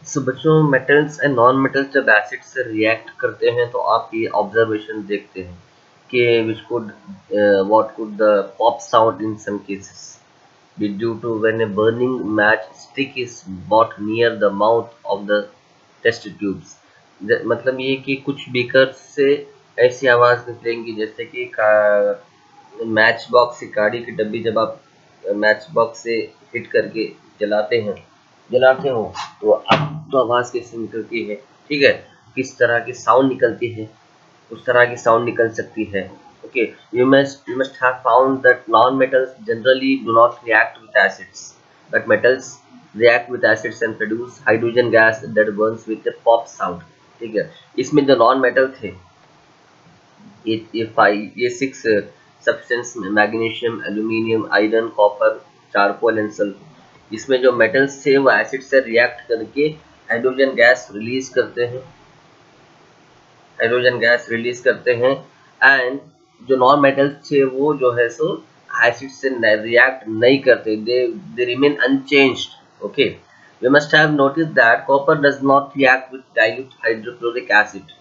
सो बच्चों, metals and non metals जब acid से रिएक्ट करते हैं तो आप ये ऑब्जर्वेशन देखते हैं कि which could what could the pop sound in some cases be due to when a burning match stick is brought near the mouth of the test tubes। मतलब ये कि कुछ बीकर से ऐसी आवाज निकलेंगी जैसे कि मैच बॉक्स की गाड़ी की डब्बी जब आप मैच बॉक्स से हिट करके जलाते हो तो अब तो आवाज कैसे निकलती है, ठीक है, किस तरह की साउंड निकलती है, उस तरह की साउंड निकल सकती है। Okay, you must have found that non-metals generally do not react with acids, but metals react with acids and produce hydrogen gas that burns with a pop sound। ठीक है, इसमें जो नॉन मेटल थे ये 6 substance में magnesium, aluminium, iron, copper, charcoal and sulphur, इसमें जो metals थे वो एसिड से रिएक्ट करके हाइड्रोजन गैस रिलीज करते हैं एंड जो नॉन मेटल्स थे वो जो है सो एसिड से रिएक्ट नहीं करते, they remain unchanged. Okay, we must have notice that copper does not react with dilute hydrochloric acid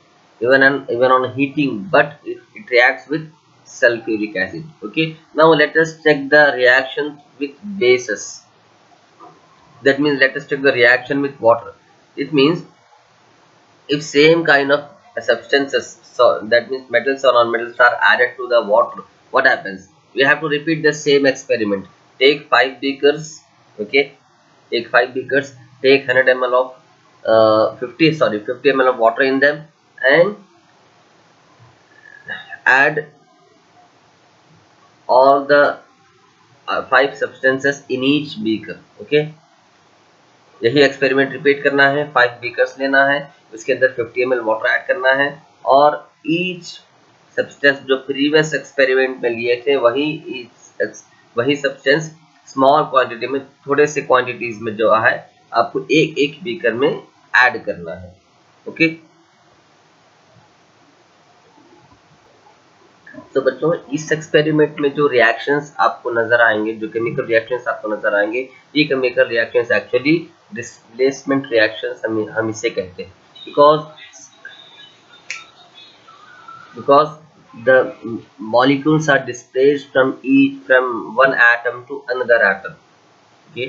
even on heating, but it reacts with sulfuric acid। Okay, now let us check the reaction with bases। That means let us check the reaction with water। It means if same kind of substances, so that means metals or non-metals are added to the water, what happens? We have to repeat the same experiment. Take 5 beakers, okay, take 5 beakers, take 100 ml of 50 ml of water in them and add all the 5 substances in each beaker। okay, यही experiment repeat करना है। 5 beakers लेना है, उसके अंदर 50 ml water add करना है और ईच सब्सटेंस जो प्रीवियस एक्सपेरिमेंट में लिए थे वही सब्सटेंस स्मॉल क्वांटिटी में, थोड़े से क्वांटिटीज में जो है आपको एक एक बीकर में ऐड करना है। ओके, तो बच्चों इस एक्सपेरिमेंट में जो रिएक्शंस आपको नजर आएंगे, जो केमिकल रिएक्शंस आपको नजर आएंगे, ये chemical reactions actually displacement reactions हम इसे कहते हैं, because the molecules are displaced from one atom to another atom। okay,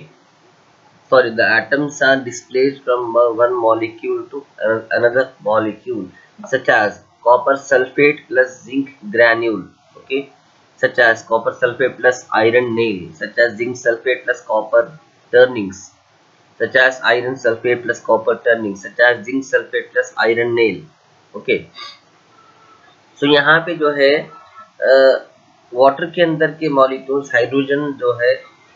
sorry, the atoms are displaced from one molecule to another molecule, such as copper sulfate plus zinc granule। okay, such as copper sulfate plus iron nail, such as zinc sulfate plus copper turnings, such as iron sulfate plus copper turnings, such as zinc sulfate plus iron nail। okay, तो यहाँ पे जो है water के अंदर के molecules hydrogen जो है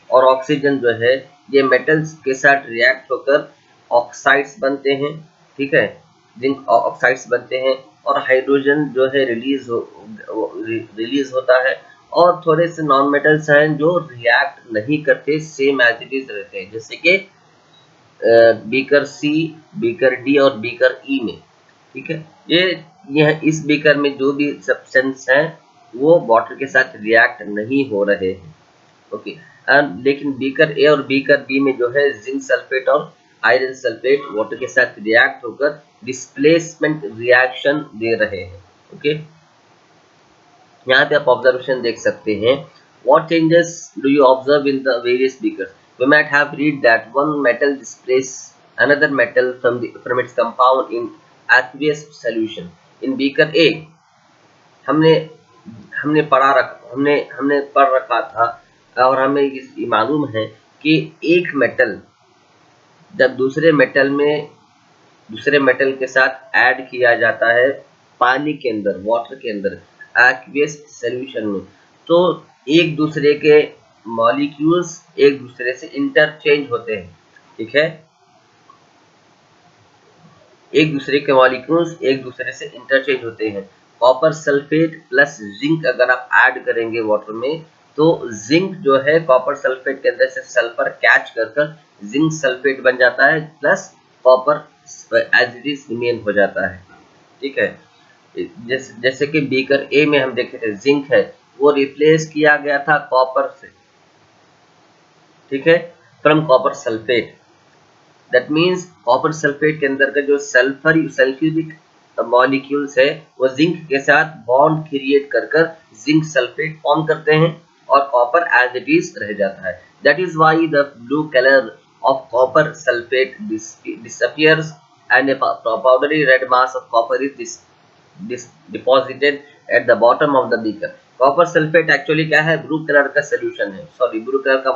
और ऑक्सीजन जो है ये मेटल्स के साथ रिएक्ट होकर ऑक्साइड्स बनते हैं। ठीक है, जिंक ऑक्साइड्स बनते हैं और हाइड्रोजन जो है रिलीज होता है और थोड़े से नॉन मेटल्स हैं जो रिएक्ट नहीं करते, सेम एज इट इज रहते हैं, जैसे कि बीकर सी, बीकर डी और बीकर ई में। ठीक है, यह इस बीकर में जो भी सब्सटेंस है वो वाटर के साथ रिएक्ट नहीं हो रहे हैं। ओके, लेकिन बीकर ए और बीकर बी में जो है जिंक सल्फेट और आयरन सल्फेट वाटर के साथ रिएक्ट होकर डिस्प्लेसमेंट रिएक्शन दे रहे हैं। ओके, यहाँ पे आप ऑब्जर्वेशन देख सकते हैं। What changes do you observe in the various beakers? We might have read that one metal displaces another metal from its compound in aqueous solution। In beaker A हमने हमने पढ़ रखा था और हमें ये मालूम है कि एक मेटल जब दूसरे मेटल के साथ ऐड किया जाता है पानी के अंदर, वाटर के अंदर, एक्वियस सॉल्यूशन में, तो एक दूसरे के मॉलिक्यूल्स एक दूसरे से इंटरचेंज होते हैं। ठीक है, एक दूसरे के मॉलिक्यूल्स एक दूसरे से इंटरचेंज होते हैं। कॉपर सल्फेट प्लस जिंक अगर आप ऐड करेंगे वाटर में तो जिंक जो है कॉपर सल्फेट के अंदर से सल्फर कैच कर जिंक सल्फेट बन जाता है plus copper as it is remain हो जाता है। ठीक है, जैसे कि बीकर ए में हम देखे थे जिंक है वो रिप्लेस किया गया था कॉपर से। ठीक है, from copper sulphate. That means copper sulphate के अंदर का जो सल्फ्यूरिक मॉलिक्यूल्स है वो जिंक के साथ बॉन्ड क्रिएट कर कर जिंक सल्फेट फॉर्म करते हैं और कॉपर एज इट इज रह जाता है. That is why the blue colour of copper sulfate disappears and a powdery red mass of copper is deposited at the bottom of the beaker. Copper sulphate actually क्या है, blue colour का solution है, sorry blue colour का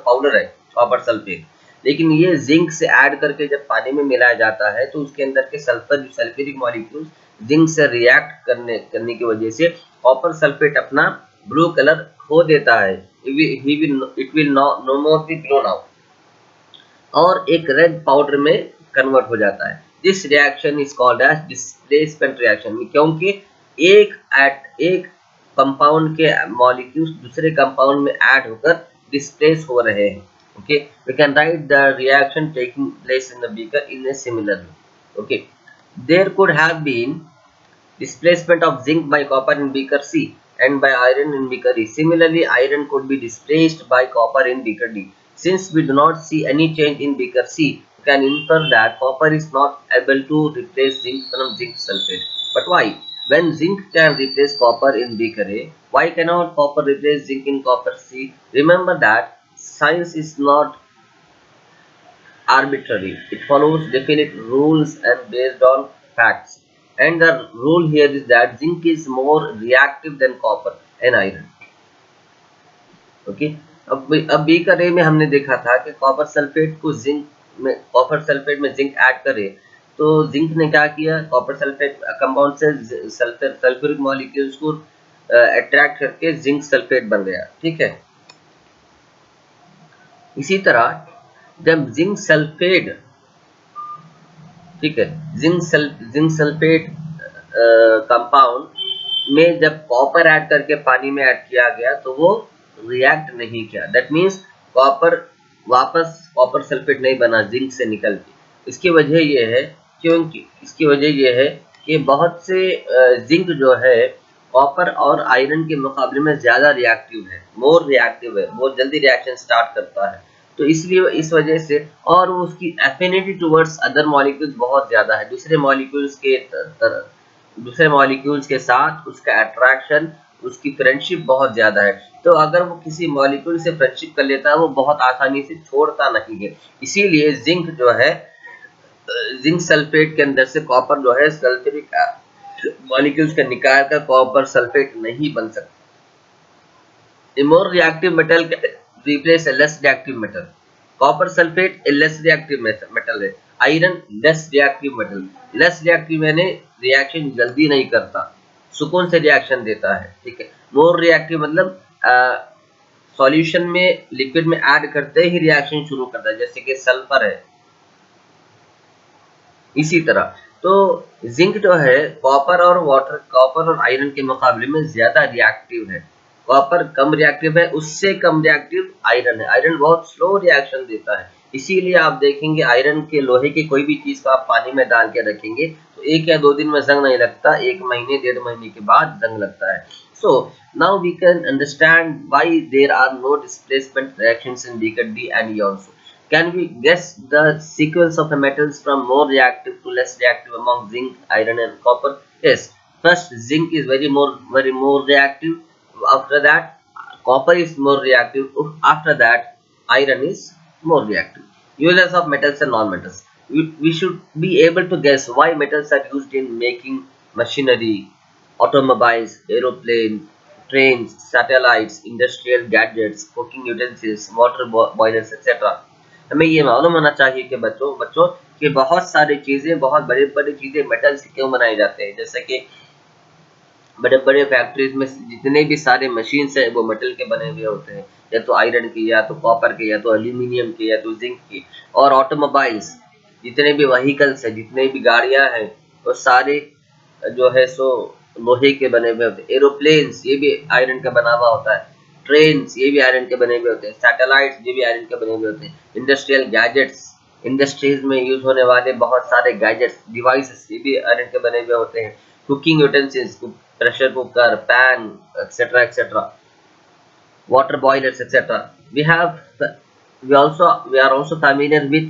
powder है copper sulphate. लेकिन ये zinc से add करके जब पानी में मिलाया जाता है तो उसके अंदर के सल्फ्यूरिक मॉलिक्यूल्स जिंक से रिएक्ट करने की वजह से कॉपर सल्फेट अपना ब्लू कलर खो देता है. It will no more be blown out और एक रेड पाउडर में कन्वर्ट हो जाता है. This reaction is called as displacement reaction, क्योंकि एक कंपाउंड के मॉलिक्यूल्स दूसरे कंपाउंड में ऐड होकर डिस्प्लेस हो रहे हैं. Okay, we can write the reaction taking place in the beaker in a similar way. Okay, there could have been displacement of zinc by copper in beaker C and by iron in beaker E. Similarly, iron could be displaced by copper in beaker D. Since we do not see any change in beaker C, we can infer that copper is not able to replace zinc from zinc sulfate. But why? When zinc can replace copper in beaker A, why cannot copper replace zinc in copper C? Remember that science is not arbitrary. It follows definite rules and based on facts. And the rule here is that zinc is more reactive than copper and iron. Okay. अब beaker A में हमने देखा था कि copper sulphate में zinc add करे तो zinc ने क्या किया, कॉपर सल्फेट कंपाउंड से सल्फ्यूरिक मॉलिक्यूल्स को अट्रैक्ट करके जिंक सल्फेट बन गया. ठीक है. इसी तरह जब जिंक सल्फेट, ठीक है, जिंक सल्फेट कंपाउंड में जब कॉपर ऐड करके पानी में ऐड किया गया तो वो रिएक्ट नहीं किया. दैट मीन्स कॉपर सल्फेट नहीं बना जिंक से निकल के. इसकी वजह ये है कि बहुत से जिंक जो है कॉपर और आयरन के मुकाबले में ज्यादा रिएक्टिव है, मोर रिएक्टिव है, बहुत जल्दी रिएक्शन स्टार्ट करता है. तो इसलिए इस वजह से, और उसकी एफिनिटी टुवर्ड्स अदर मॉलिक्यूल्स बहुत ज्यादा है, दूसरे मॉलिक्यूल्स के साथ उसका अट्रैक्शन, उसकी फ्रेंडशिप बहुत ज्यादा है. तो अगर वो किसी मॉलिक्यूल से फ्रेंडशिप कर लेता है वो बहुत आसानी से छोड़ता नहीं है. इसीलिए जिंक सल्फेट के अंदर से कॉपर जो है सल्फ्यूरिक मॉलिक्यूल्स का निकाल कर कॉपर सल्फेट नहीं बन सकता. A more reactive metal can replace a less reactive metal. Copper sulfate a less reactive metal है. Iron less reactive metal. Less reactive यानी रिएक्शन जल्दी नहीं करता, सुकून से रिएक्शन देता है. ठीक है. More reactive मतलब सॉल्यूशन में, लिक्विड में ऐड करते ही रिएक्शन शुरू करता है, जैसे कि सल्फर है. इसी तरह तो जिंक जो है कॉपर और आयरन के मुकाबले में ज्यादा रिएक्टिव है. कॉपर कम रिएक्टिव है, उससे कम रिएक्टिव आयरन है. आयरन बहुत स्लो रिएक्शन देता है. इसीलिए आप देखेंगे आयरन के, लोहे की कोई भी चीज को आप पानी में डाल के रखेंगे तो 1 या 2 दिन में जंग नहीं लगता, 1 महीने 1.5 महीने के बाद जंग लगता है. So now we can understand why there are no displacement reactions in beaker D and E also. Can we guess the sequence of the metals from more reactive to less reactive among zinc, iron, and copper? Yes. First, zinc is very more reactive. After that, copper is more reactive. After that, iron is more reactive. Uses of metals and non-metals. We should be able to guess why metals are used in making machinery, automobiles, aeroplane, trains, satellites, industrial gadgets, cooking utensils, water boilers, etc. हमें ये मालूम होना चाहिए कि बच्चों कि बहुत सारी चीजें, बहुत बड़े बड़े चीजें मेटल से क्यों बनाए जाते हैं. जैसे कि बड़े बड़े फैक्ट्रीज में जितने भी सारे मशीन्स है वो मेटल के बने हुए होते हैं, या तो आयरन की, या तो कॉपर के, या तो एल्यूमिनियम के, या तो जिंक की. और ऑटोमोबाइल्स, जितने भी व्हीकल्स है, जितने भी गाड़ियां हैं, वो सारे जो है सो लोहे के बने हुए होते हैं. एरोप्लेन्स, ये भी आयरन का बना हुआ होता है. ट्रेन्स, ये भी आयरन के बने हुए होते हैं. सैटेलाइट्स, ये भी आयरन के बने हुए होते हैं. इंडस्ट्रियल गैजेट्स, इंडस्ट्रीज में यूज होने वाले बहुत सारे गैजेट्स, डिवाइसेस, ये भी आयरन के बने हुए होते हैं. Cooking utensils, pressure cooker, pan, etc., etc., water boilers, etc. We are also familiar with